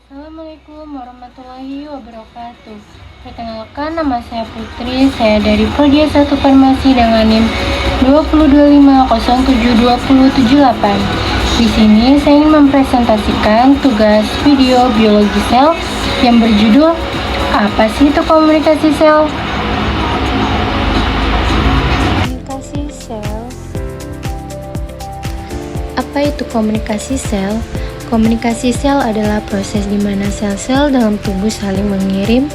Assalamualaikum warahmatullahi wabarakatuh. Perkenalkan, nama saya Putri. Saya dari Prodi 1 Farmasi dengan NIM 225072078. Di sini saya ingin mempresentasikan tugas video biologi sel yang berjudul "Apa sih itu komunikasi sel?" Komunikasi sel. Apa itu komunikasi sel? Komunikasi sel adalah proses di mana sel-sel dalam tubuh saling mengirim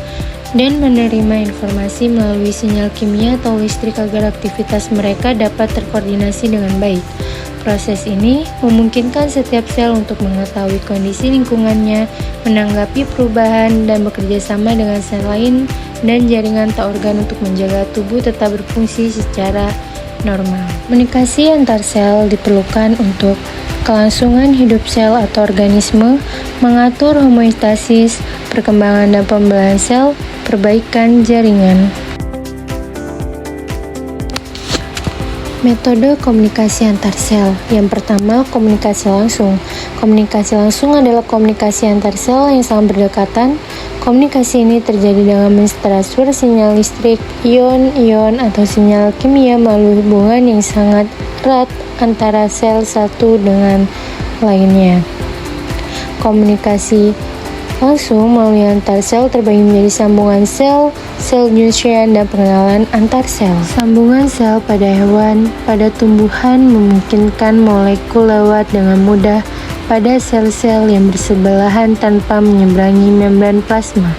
dan menerima informasi melalui sinyal kimia atau listrik agar aktivitas mereka dapat terkoordinasi dengan baik. Proses ini memungkinkan setiap sel untuk mengetahui kondisi lingkungannya, menanggapi perubahan, dan bekerja sama dengan sel lain dan jaringan tak organ untuk menjaga tubuh tetap berfungsi secara normal. Komunikasi antar sel diperlukan untuk kelangsungan hidup sel atau organisme, mengatur homeostasis, perkembangan dan pembelahan sel, perbaikan jaringan. Metode komunikasi antar sel. Yang pertama, komunikasi langsung. Komunikasi langsung adalah komunikasi antar sel yang sangat berdekatan. Komunikasi ini terjadi dengan mentransfer sinyal listrik, ion-ion, atau sinyal kimia melalui hubungan yang sangat erat antara sel satu dengan lainnya. Komunikasi langsung melalui antar sel terbagi menjadi sambungan sel, sel junction, dan pengenalan antar sel. Sambungan sel pada hewan, pada tumbuhan memungkinkan molekul lewat dengan mudah pada sel-sel yang bersebelahan tanpa menyeberangi membran plasma.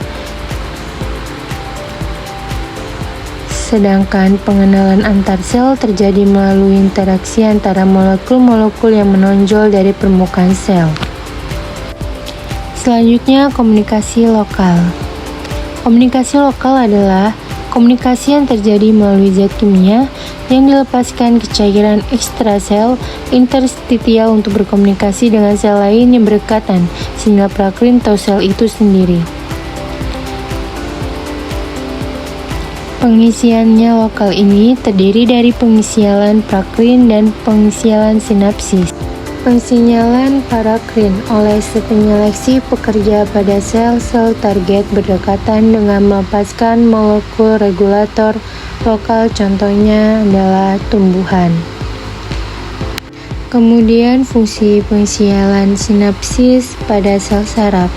Sedangkan pengenalan antar sel terjadi melalui interaksi antara molekul-molekul yang menonjol dari permukaan sel. Selanjutnya, komunikasi lokal. Komunikasi lokal adalah komunikasi yang terjadi melalui zat kimia yang dilepaskan ke cairan ekstrasel interstitial untuk berkomunikasi dengan sel lain yang berdekatan, sinyal prakrin atau sel itu sendiri. Pengisiannya lokal ini terdiri dari pengisialan prakrin dan pengisialan sinapsis. Pengsinyalan parakrin oleh penyeleksi pekerja pada sel-sel target berdekatan dengan melepaskan molekul regulator lokal, contohnya adalah tumbuhan. Kemudian fungsi pengisialan sinapsis pada sel saraf,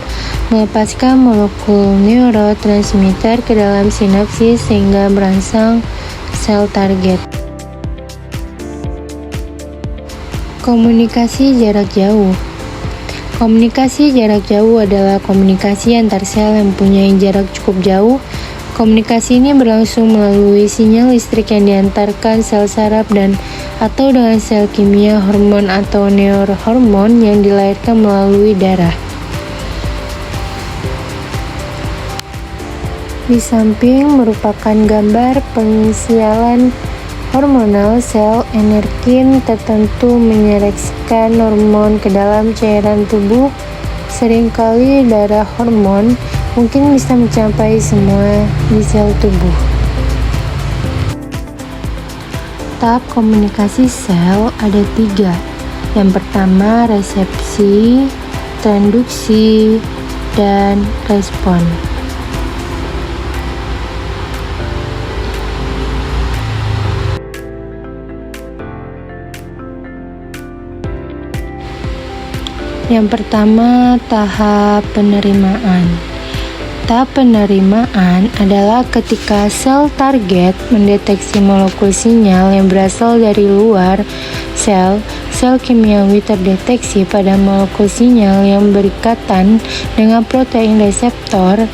melepaskan molekul neurotransmitter ke dalam sinapsis sehingga merangsang sel target. Komunikasi jarak jauh. Komunikasi jarak jauh adalah komunikasi antar sel yang mempunyai jarak cukup jauh. Komunikasi ini berlangsung melalui sinyal listrik yang diantarkan sel saraf dan atau dengan sel kimia, hormon atau neurohormon yang dilahirkan melalui darah. Di samping merupakan gambar pengisialan hormonal, sel enerkin tertentu menyeleksikan hormon ke dalam cairan tubuh. Seringkali darah hormon mungkin bisa mencapai semua di sel tubuh. Tahap komunikasi sel ada 3. Yang pertama, resepsi, transduksi, dan respon. Yang pertama, tahap penerimaan. Tahap penerimaan adalah ketika sel target mendeteksi molekul sinyal yang berasal dari luar sel. Sel kimiawi terdeteksi pada molekul sinyal yang berikatan dengan protein reseptor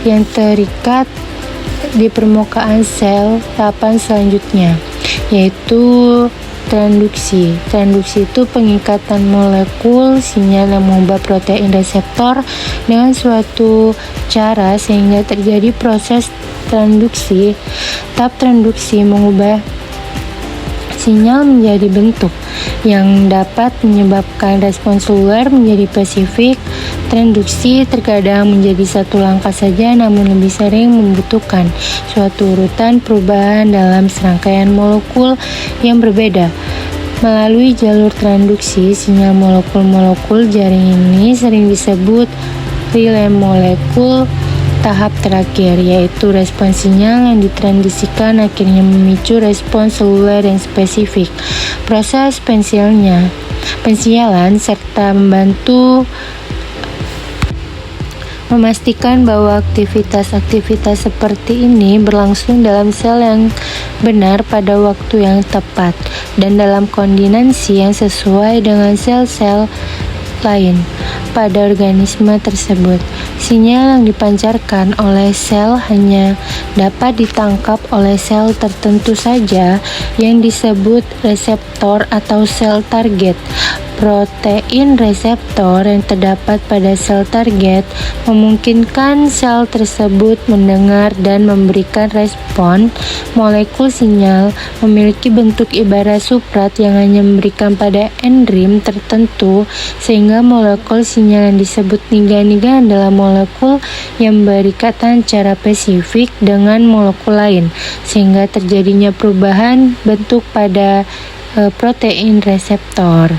yang terikat di permukaan sel. Tahapan selanjutnya yaitu transduksi. Transduksi itu pengikatan molekul sinyal yang mengubah protein reseptor dengan suatu cara sehingga terjadi proses transduksi. Tahap transduksi mengubah sinyal menjadi bentuk yang dapat menyebabkan respons seluler menjadi spesifik. Transduksi terkadang menjadi satu langkah saja, namun lebih sering membutuhkan suatu urutan perubahan dalam serangkaian molekul yang berbeda. Melalui jalur transduksi, sinyal molekul-molekul jaring ini sering disebut relay molekul tahap terakhir, yaitu respons sinyal yang ditransisikan akhirnya memicu respons seluler yang spesifik. Proses pensialan serta membantu memastikan bahwa aktivitas-aktivitas seperti ini berlangsung dalam sel yang benar pada waktu yang tepat dan dalam koordinasi yang sesuai dengan sel-sel lain pada organisme tersebut. Sinyal yang dipancarkan oleh sel hanya dapat ditangkap oleh sel tertentu saja yang disebut reseptor atau sel target. Protein reseptor yang terdapat pada sel target memungkinkan sel tersebut mendengar dan memberikan respon. Molekul sinyal memiliki bentuk ibarat substrat yang hanya memberikan pada enzim tertentu, sehingga molekul sinyal yang disebut niga-niga adalah molekul yang berikatan secara spesifik dengan molekul lain, sehingga terjadinya perubahan bentuk pada protein reseptor.